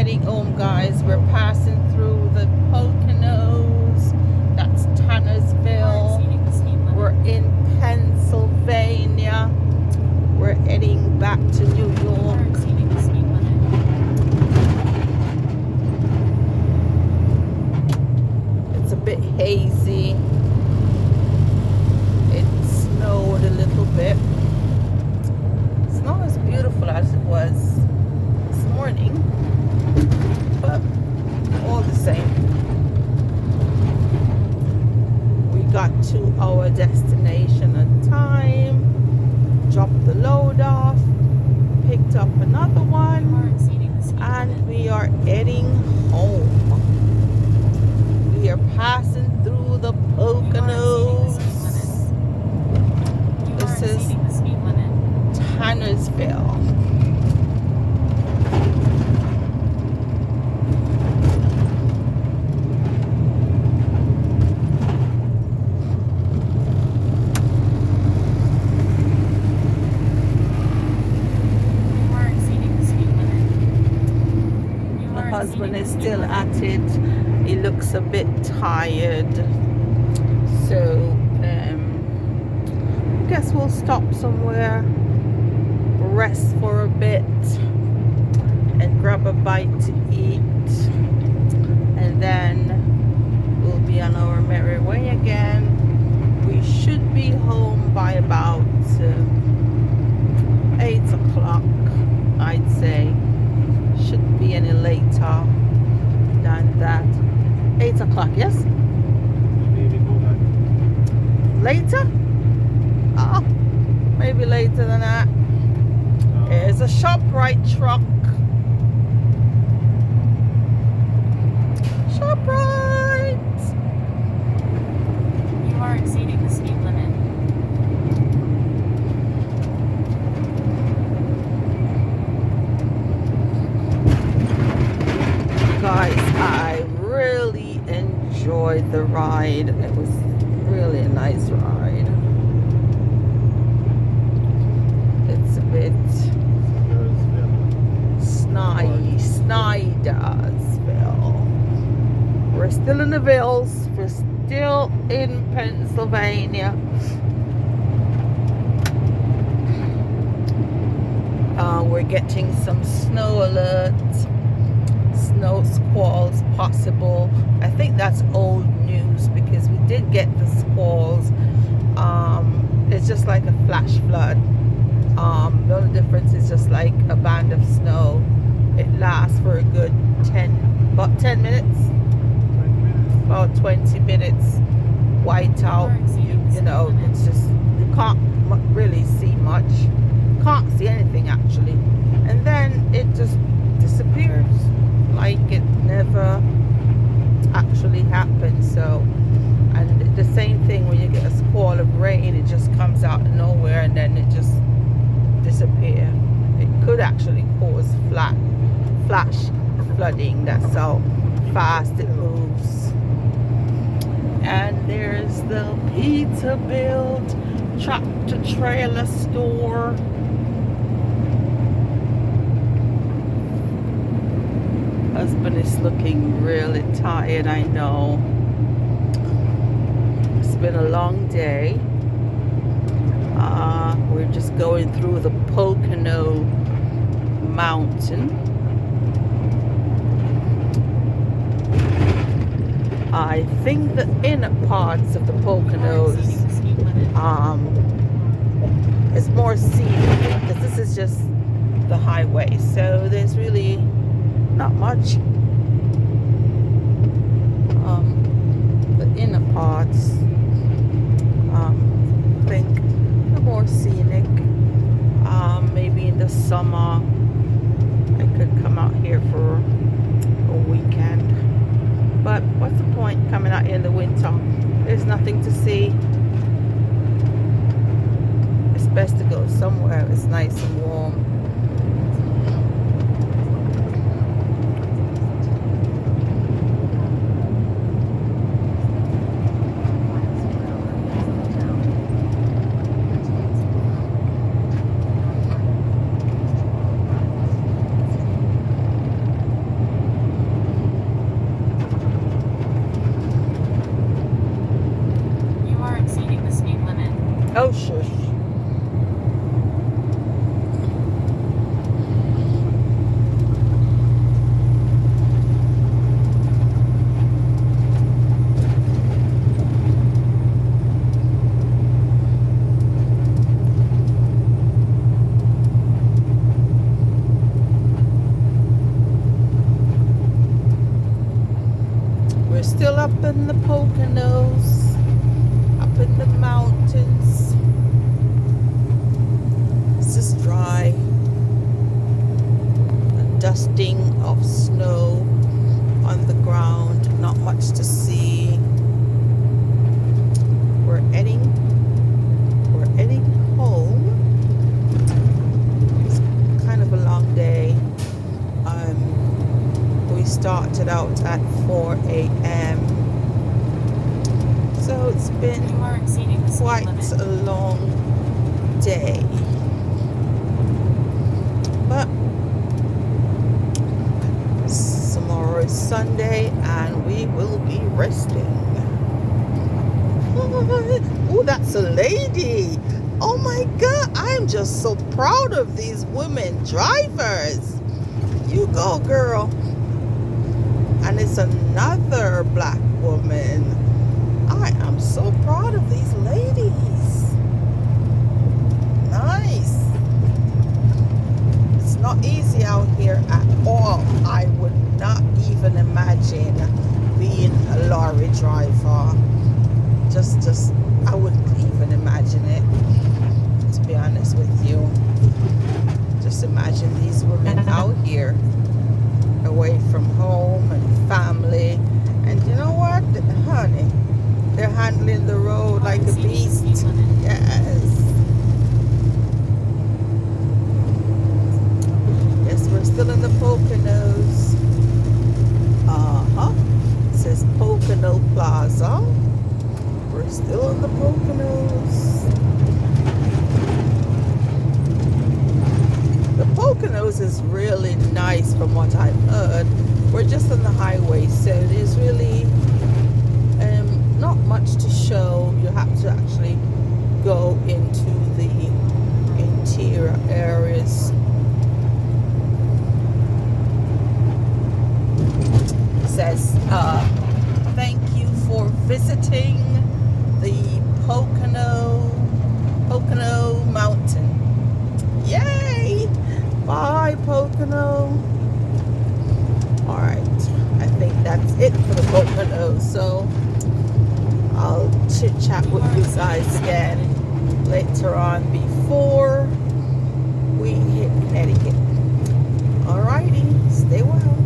heading home, guys. We're passing through the Poconos. That's Tannersville. We're in Pennsylvania. We're heading back to New York. It's a bit hazy. It snowed a little bit. It's not as beautiful as it was this morning, but all the same. We got to our destination on time, dropped the load off, picked up another one, and we are heading home. We are passing through the Poconos. This is Tannersville. My husband is still at it. He looks a bit tired. So I guess we'll stop somewhere, rest for a bit, and grab a bite to eat, and then we'll be on our merry way again. We should be home by about 8 o'clock, I'd say. Shouldn't be any later than that. 8 o'clock, yes? Later? Oh, maybe later than that. There's a ShopRite truck. ShopRite! You are exceeding the speed limit. Guys, I really enjoyed the ride. It was really a nice ride. It's a bit Snydersville. We're still in the Villes. We're still in Pennsylvania. We're getting some snow alerts, snow squalls possible. I think that's old news because we did get the squalls. It's just like a flash flood. The only difference is just like a band of snow. It lasts for a good 10 minutes, about 20 minutes. White out, you know, it's just, you can't really see much. Can't see anything actually. And then it just disappears like it never actually happened. So, and the same thing when you get a squall of rain, it just comes out of nowhere and then it just disappears. It could actually cause flash flooding. That's how fast it moves. And there's the Peterbilt tractor trailer store. Husband is looking really tired, I know. It's been a long day. We're just going through the Pocono mountain. I think the inner parts of the Poconos is more scenic because this is just the highway, so there's really not much. The inner parts, I think, are more scenic. Maybe in the summer I could come out here for a weekend. But what's the point coming out here in the winter? There's nothing to see. It's best to go somewhere it's nice and warm. up in the Poconos, up in the mountains. It's just dry. A dusting of snow on the ground. Not much to see. We're heading home. It's kind of a long day. We started out at 4 a.m. So it's been You are exceeding the speed quite limit. a long day. But tomorrow is Sunday and we will be resting. Oh, that's a lady. Oh my God, I'm just so proud of these women drivers. You go, girl. And it's another black woman. I am so proud of these ladies. Nice. It's not easy out here at all. I would not even imagine being a lorry driver. Just I wouldn't even imagine it, to be honest with you. Just imagine these women out here away from home and family, and you know what, honey, they're handling the road like a beast. Yes, we're still in the Poconos. It says Pocono Plaza. We're still in the Poconos. The Poconos is really nice from what I've heard. We're just on the highway, so there's really not much to show. You have to actually go into the interior areas. It says, thank you for visiting the Pocono Mountain. Yay! Bye, Pocono. Alright, I think that's it for the Poconos. So I'll chit chat with you guys again later on before we hit Connecticut. Alrighty, stay well.